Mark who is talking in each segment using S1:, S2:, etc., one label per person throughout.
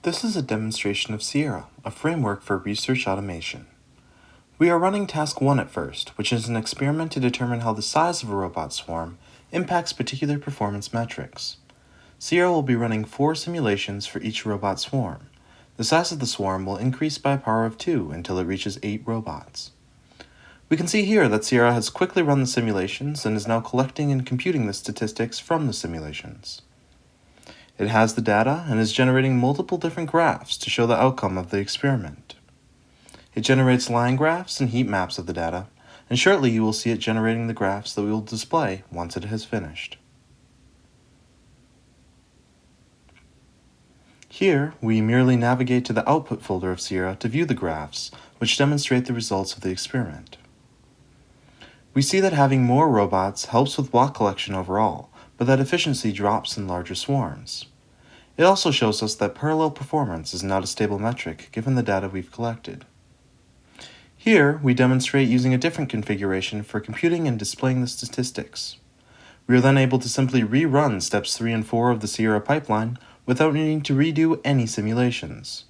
S1: This is a demonstration of Sierra, a framework for research automation. We are running task 1 at first, which is an experiment to determine how the size of a robot swarm impacts particular performance metrics. Sierra will be running 4 simulations for each robot swarm. The size of the swarm will increase by a power of 2 until it reaches 8 robots. We can see here that Sierra has quickly run the simulations and is now collecting and computing the statistics from the simulations. It has the data and is generating multiple different graphs to show the outcome of the experiment. It generates line graphs and heat maps of the data, and shortly you will see it generating the graphs that we will display once it has finished. Here, we merely navigate to the output folder of Sierra to view the graphs, which demonstrate the results of the experiment. We see that having more robots helps with block collection overall, but that efficiency drops in larger swarms. It also shows us that parallel performance is not a stable metric given the data we've collected. Here, we demonstrate using a different configuration for computing and displaying the statistics. We are then able to simply rerun steps 3 and 4 of the Sierra pipeline without needing to redo any simulations.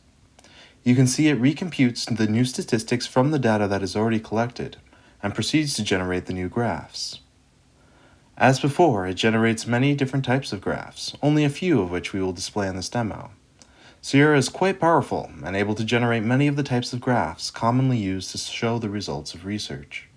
S1: You can see it recomputes the new statistics from the data that is already collected and proceeds to generate the new graphs. As before, it generates many different types of graphs, only a few of which we will display in this demo. Sierra is quite powerful and able to generate many of the types of graphs commonly used to show the results of research.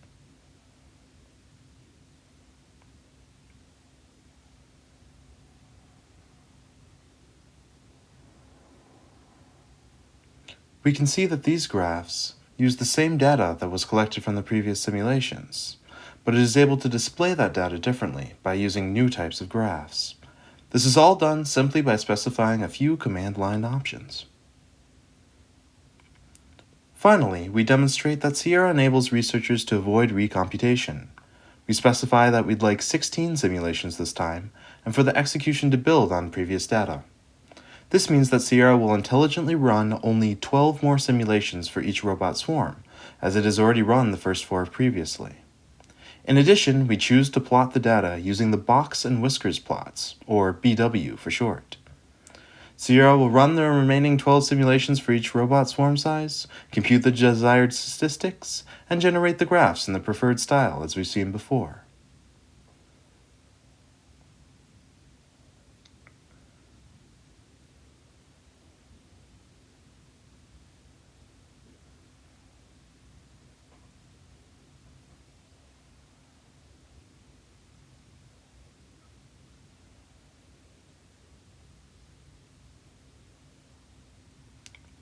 S1: We can see that these graphs use the same data that was collected from the previous simulations, but it is able to display that data differently by using new types of graphs. This is all done simply by specifying a few command line options. Finally, we demonstrate that Sierra enables researchers to avoid recomputation. We specify that we'd like 16 simulations this time, and for the execution to build on previous data. This means that Sierra will intelligently run only 12 more simulations for each robot swarm, as it has already run the first 4 previously. In addition, we choose to plot the data using the box and whiskers plots, or BW for short. Sierra will run the remaining 12 simulations for each robot swarm size, compute the desired statistics, and generate the graphs in the preferred style as we've seen before.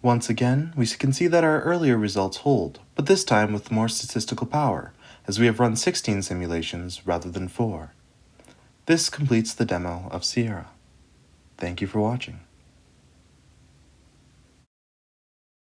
S1: Once again, we can see that our earlier results hold, but this time with more statistical power, as we have run 16 simulations rather than 4. This completes the demo of Sierra. Thank you for watching.